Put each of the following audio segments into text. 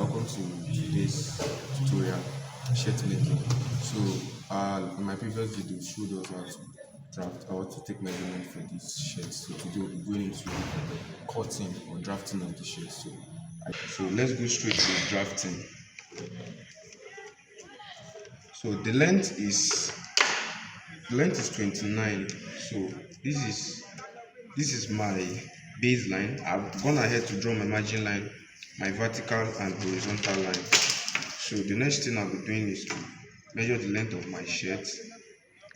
welcome to today's tutorial, shirt making. So in my previous video showed us how to draft or to take measurement for this shirt. So today we'll be going into cutting or drafting of the shirt. So let's go straight to drafting. So the length is 29. So this is my baseline. I've gone ahead to draw my margin line, my vertical and horizontal line. So the next thing I'll be doing is to measure the length of my shirt.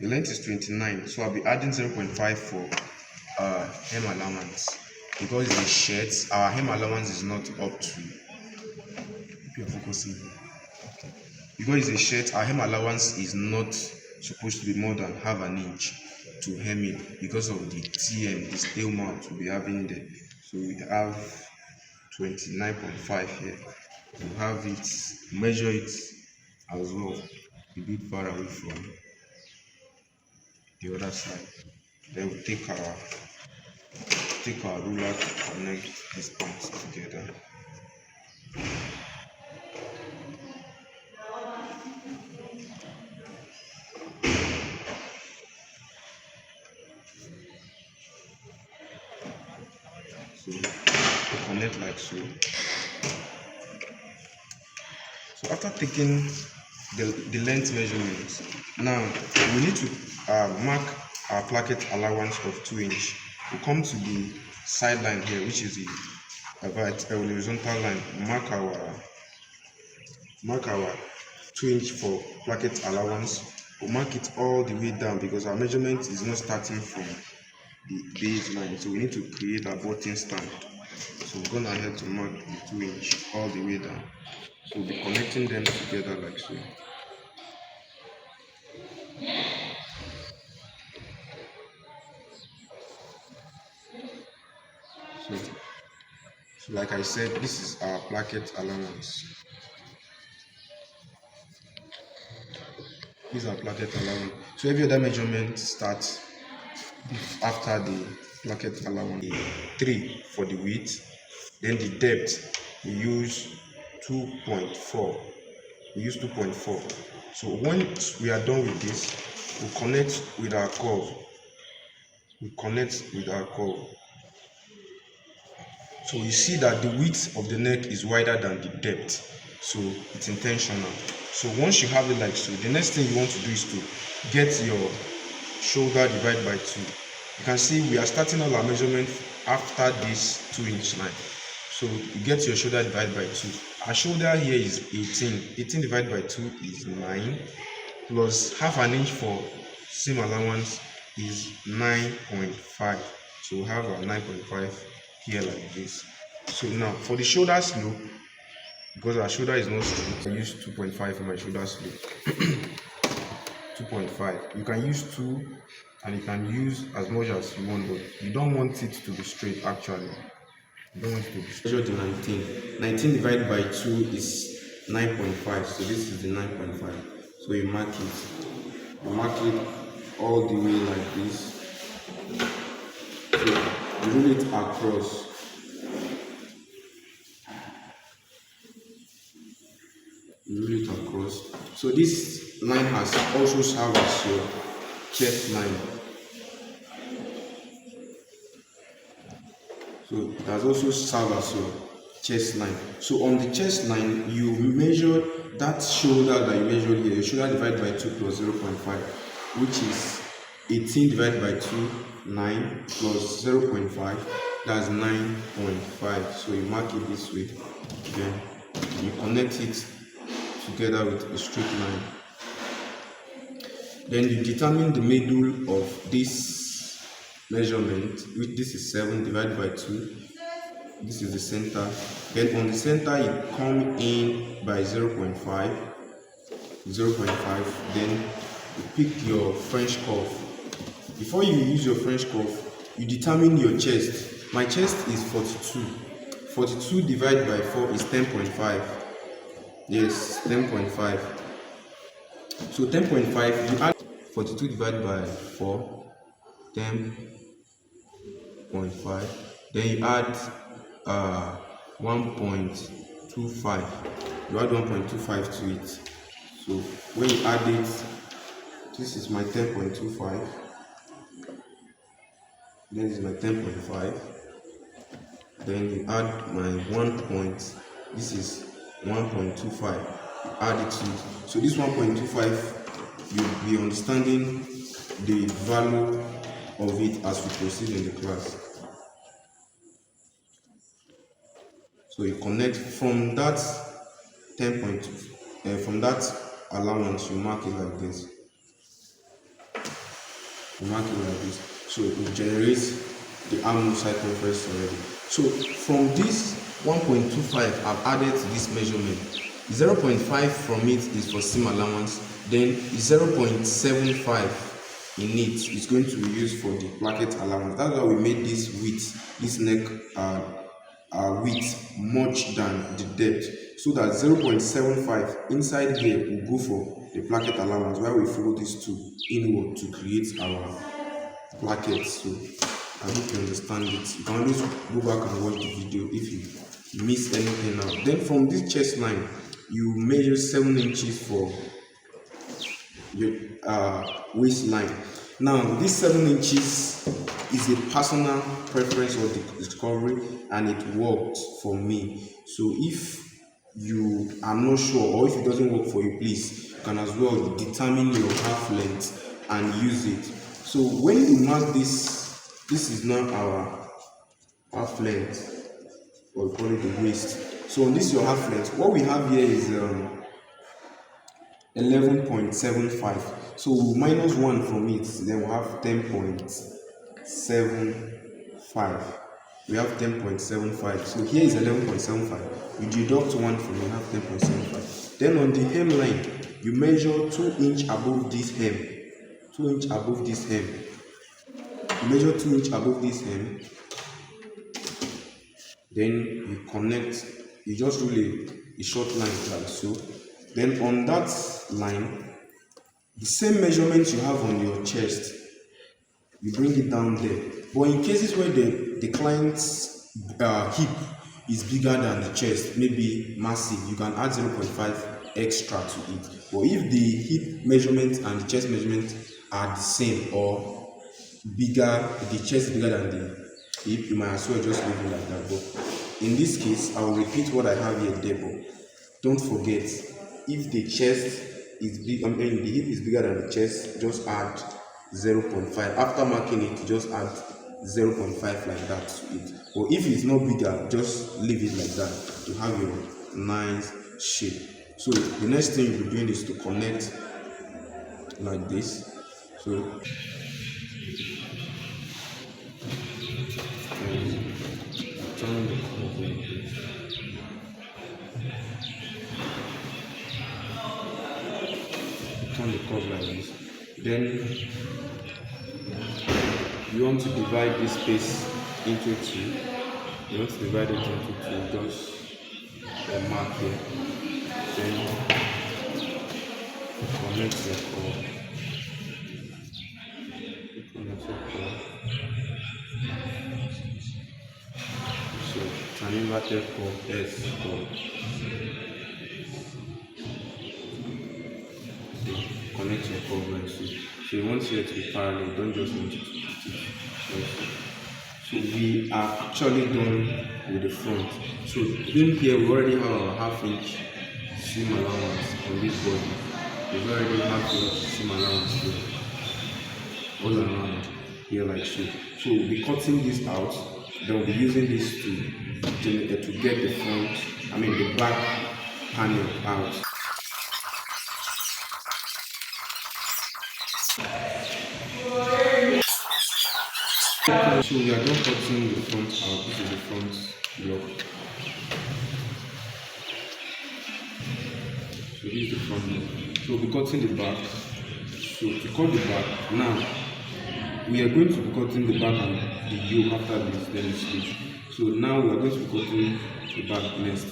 The length is 29, so I'll be adding 0.5 for hem allowance. Because it's a shirt, our hem allowance is not up to. If you're focusing, okay. Because it's a shirt, our hem allowance is not supposed to be more than half an inch to hem it because of the TM, the stale mount we'll be having there. So we have 29.5 here. We have it, measure it as well, a bit far away from the other side. Then we take our ruler to connect these points together. So we connect like so. So after taking the length measurements, now we need to mark our placket allowance of 2 inch. We come to the side line here, which is the horizontal line. Mark our 2 inch for placket allowance. We'll mark it all the way down because our measurement is not starting from the baseline, so we need to create a button stand. So we're going ahead to mark the 2 inch all the way down. So we'll be connecting them together like so. So like I said, this is our placket allowance. These are placket allowance. So every other measurement starts after the placket allowance. 3 for the width. Then the depth, we use 2.4. So once we are done with this, we connect with our curve. So you see that the width of the neck is wider than the depth. So it's intentional. So once you have it like so, the next thing you want to do is to get your shoulder divided by 2. You can see we are starting all our measurement after this 2 inch line. So you get your shoulder divided by 2. Our shoulder here is 18. 18 divided by 2 is 9, plus half an inch for seam allowance is 9.5. So we have our 9.5 here like this. So now for the shoulder slope, because our shoulder is not straight, I use 2.5 for my shoulder slope. 2.5. You can use 2 and you can use as much as you want, but you don't want it to be straight actually. You don't want it to be straight. Measure the 19. 19 divided by 2 is 9.5. So this is the 9.5. So you mark it. You mark it all the way like this. So you roll it across. So this line has also served as your chest line. So it has also served as your chest line. So on the chest line, you measure that shoulder that you measured here, your shoulder divided by 2 plus 0.5, which is 18 divided by 2, 9 plus 0.5, that's 9.5. So you mark it this way, then you connect it together with a straight line. Then you determine the middle of this measurement, which this is 7 divided by 2. This is the center. Then on the center you come in by 0.5. Then you pick your French curve. Before you use your French curve, you determine your chest. My chest is 42. 42 divided by 4 is 10.5. Yes, 10.5. So 10.5, you add 42 divided by 4, 10.5. Then you add 1.5 1.25. You add 1.25 to it. So when you add it, this is my 10.25. This is my 10.5. Then you add my 1 point. This is 1.25. You add it to it. So this 1.25, you'll be understanding the value of it as we proceed in the class. So you connect from that 10.2, from that allowance, you mark it like this. You mark it like this. So it will generate the arm circumference already. So from this 1.25, I've added to this measurement. 0.5 from it is for seam allowance. Then 0.75 in it is going to be used for the placket allowance. That's why we made this width, this neck width much than the depth, so that 0.75 inside here will go for the placket allowance, where we flow these two inward to create our placket. So I hope you understand it. You can always go back and watch the video if you miss anything out. Then from this chest line, you measure 7 inches for your waistline. Now this 7 inches is a personal preference or discovery, and it worked for me. So if you are not sure, or if it doesn't work for you, please, you can as well determine your half length and use it. So when you mark this is now our half length, or we call it the waist. So on this your half length, what we have here is 11.75. so we'll minus 1 from it, then we'll have 10.75. We have 10.75. So here is 11.75. You deduct 1 from it, you have 10.75. Then on the hemline, you measure 2 inches above this hem. 2 inches above this hem. You measure 2 inches above this hem. Then you connect, you just rule a short line like so. Then on that line, the same measurements you have on your chest, you bring it down there. But in cases where the client's hip is bigger than the chest, maybe massive, you can add 0.5 extra to it. But if the hip measurement and the chest measurement are the same, or bigger, the chest is bigger than the hip, you might as well just leave it like that. But in this case, I will repeat what I have here there. But don't forget, if the chest is big, the hip is bigger than the chest, just add 0.5. After marking it, just add 0.5 like that to it. Or if it's not bigger, just leave it like that to have your nice shape. So the next thing you'll be doing is to connect like this. So turn the curve like this. Turn the curve like this. Then you want to divide this space into 2. You want to divide it into 2, just mark here. Then connect your curve. Connect your curve. So it's an inverted curve, S curve. Connect your curve like so. So you want here to be parallel, don't just want it to be so we are actually done with the front. So in here we already have our half-inch seam allowance on this body. We've already half-inch seam allowance here, all around here like so. So we'll be cutting this out. Then we'll be using this to get the front, the back panel out. So we are done cutting the front out. This is the front block. So this is the front block. So we'll be cutting the back. So to cut the back, now we are going to be cutting the back and the yoke after this, then the sleeve. So now we are going to be cutting the back next.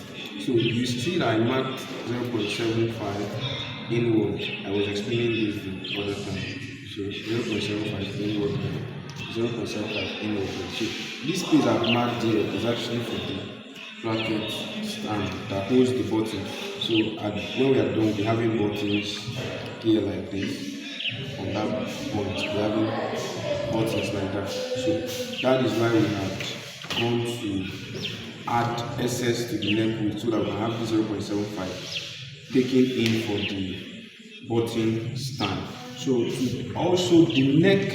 So you see that I marked 0.75 inward. I was explaining this the other time. So 0.75 inward. 0.75 inward. So this space I've marked here is actually for the bracket stand that holds the button. So when we are done, we'll be having buttons here like this. On that point, we're having buttons like that. So that is why we have gone to add SS to the neck width so that we can have the 0.75 taken in for the button stand. So also the neck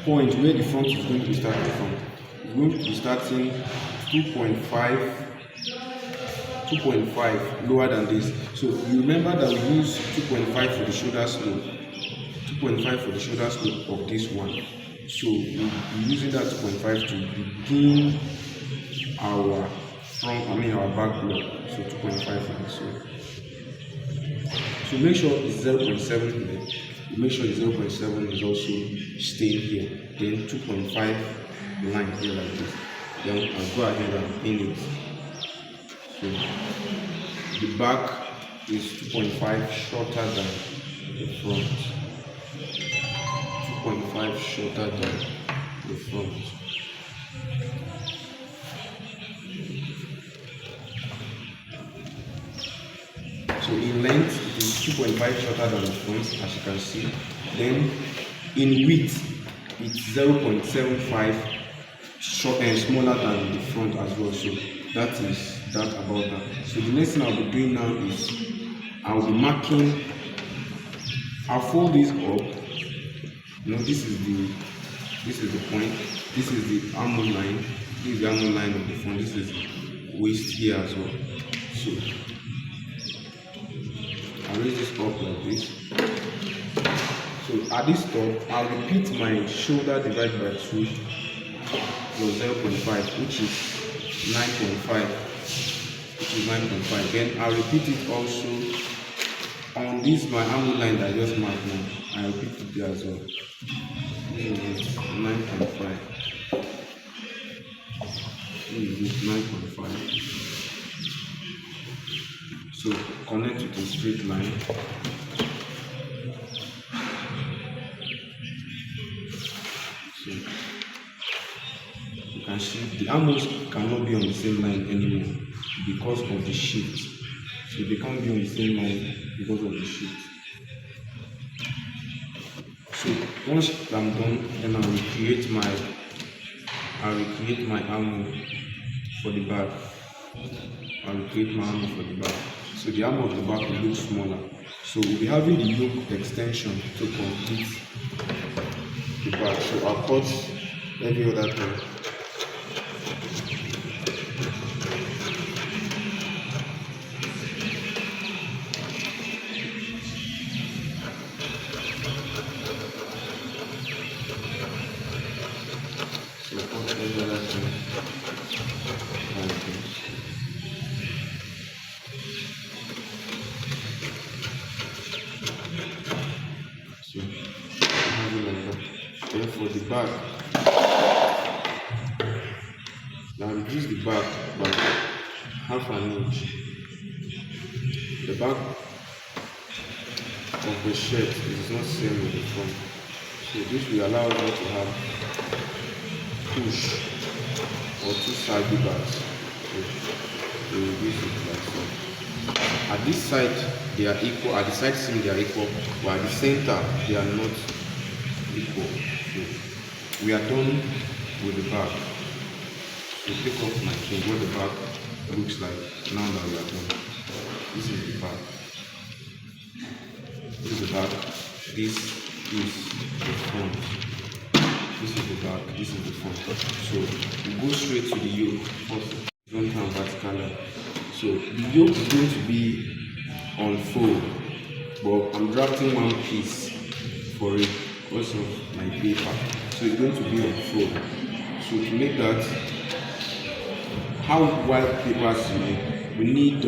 point where the front is going to be starting from is going to be starting 2.5 lower than this. So you remember that we use 2.5 for the shoulder slope, 2.5 for the shoulder slope of this one. So we'll be using that 2.5 to begin our our back block. So 2.5 for this one. So make sure it's 0.7 here. Make sure the 0.7 is also staying here. Then 2.5 line here like this. Then I'll go ahead and pin it. So the back is 2.5 shorter than the front. 2.5 shorter than the front. So in length, it is 2.5 shorter than the front, as you can see. Then in width, it's 0.75 short and smaller than the front as well. So that is that about that. So the next thing I'll be doing now is I'll be marking. I'll fold this up. This is the point. This is the armhole line. This is the armhole line of the front. This is waist here as well. So I'll raise this up like this. So at this top, I'll repeat my shoulder divided by 2 plus 0.5, which is 9.5. Then I'll repeat it also on this my armhole line that I just marked now. I'll repeat it there as well. 9.5. 9.5. So connect with a straight line. So you can see the armholes cannot be on the same line anymore because of the shift. So they can't be on the same line because of the shift. So once I'm done, then I'll recreate my armhole for the back. So the arm of the back will look smaller. So we'll be having the yoke extension to complete the back. So I'll cut every other time. Then for the back, now reduce the back by half an inch. The back of the shirt is not same with the front, so this will allow you to have push or 2 side bags. So reduce it like so. At this side they are equal, at the side seam they are equal, but at the center they are not equal. So we are done with the back. So take off my thing, what the back looks like now that we are done. This is the back. This is the back. This is the front. This is the back. This is the front. So we go straight to the yoke first, front and vertical. So the yoke is going to be on fold, but I'm drafting one piece for it because of my paper. So it's going to be on fold. So to make that, how wide papers you need? We need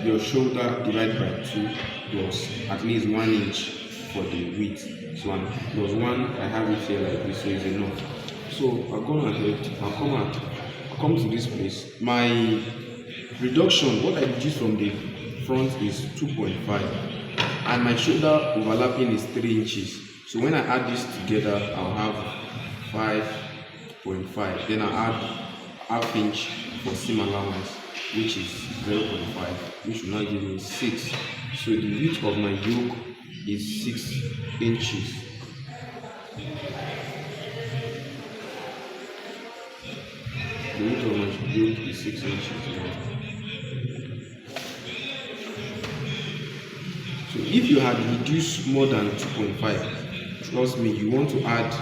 your shoulder divided by 2 plus at least 1 inch for the width. So 1 plus 1, I have it here like this, so it's enough. So I'll go ahead, I'll come to this place. My reduction, what I reduced from the front is 2.5, and my shoulder overlapping is 3 inches. So when I add this together, I'll have 5.5. Then half inch for seam allowance, which is 0.5, which will now give me 6. So the width of my yoke is 6 inches. The width of my yoke is 6 inches. So if you had reduced more than 2.5, trust me, you want to add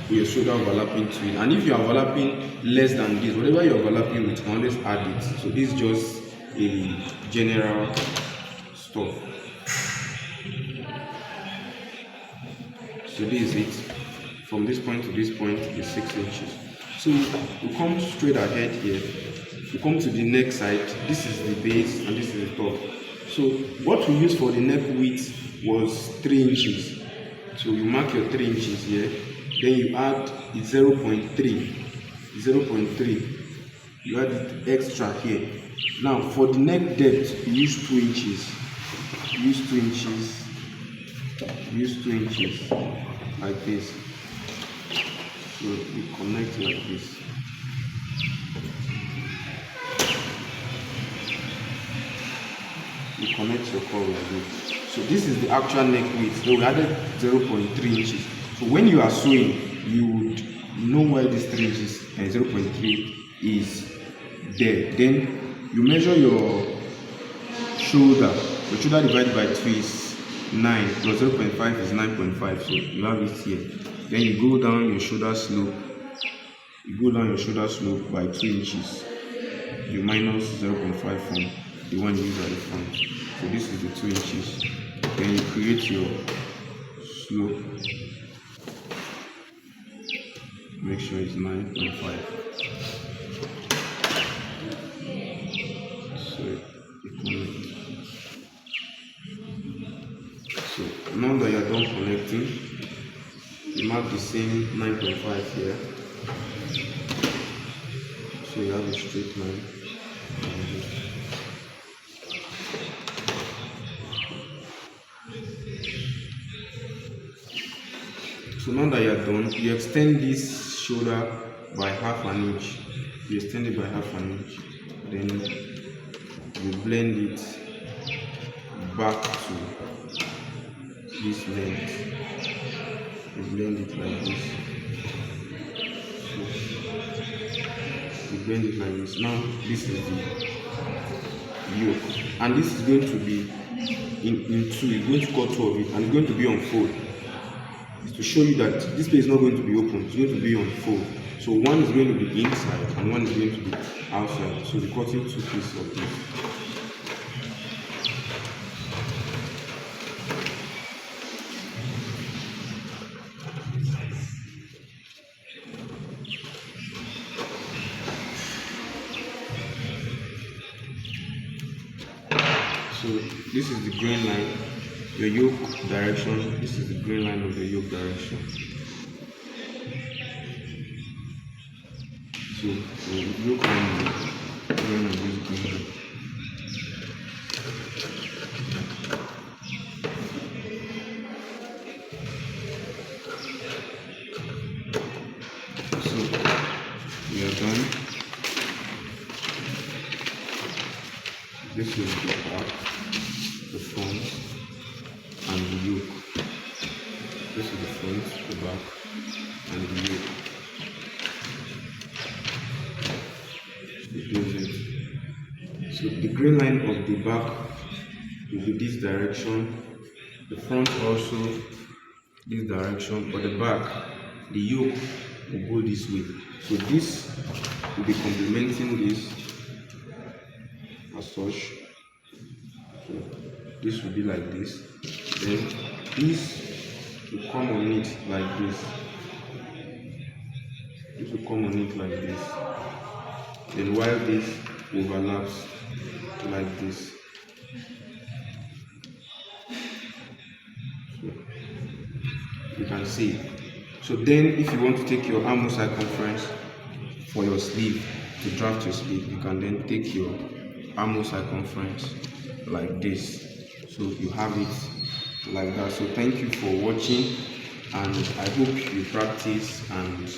your shoulder overlapping to it. And if you are overlapping less than this, whatever you're overlapping with, you can always add it. So this is just a general stuff. So this is it. From this point to this point is 6 inches. So we come straight ahead here. We come to the neck side. This is the base and this is the top. So what we used for the neck width was 3 inches. So you mark your 3 inches here. Then you add 0.3. You add it extra here. Now for the neck depth, you use 2 inches. Use 2 inches like this. So you connect like this. You connect your cord like this. So this is the actual neck width. So we added 0.3 inches. So when you are sewing, you would know why this 3 inches and 0.3 is there. Then you measure your shoulder. Your shoulder divided by 2 is 9 plus 0.5 is 9.5. So you have it here. Then you go down your shoulder slope. By 2 inches. You minus 0.5 from the one you use at the front. So this is the 2 inches. Then you create your slope. Make sure it's 9.5. So you connect. So now that you are done connecting, you mark the same 9.5 here. So you have a straight line. So now that you are done, you extend this shoulder by half an inch. You extend it by half an inch. Then you blend it back to this length. You blend it like this. You blend it like this. Now this is the yoke, and this is going to be in two. You're going to cut 2 of it, and it's going to be on fold. It's to show you that this place is not going to be open. It's going to be on fold. So one is going to be inside, and one is going to be outside. So we're cutting 2 pieces of this. So this is the green line, your yoke direction. This is the green line of the yoke direction. So the yoke line is green on this green. So we are done. This is the back, the front, and the yoke. This is the front, the back, and the yoke. So the green line of the back will be this direction, the front also this direction, but the back, the yoke will go this way. So this will be complementing this as such. So this will be like this. Then this will come on it like this. This will come on it like this. Then while this overlaps like this. So you can see. So then if you want to take your armhole circumference for your sleeve, to draft your sleeve, you can then take your armhole circumference like this. So you have it like that. So thank you for watching, and I hope you practice and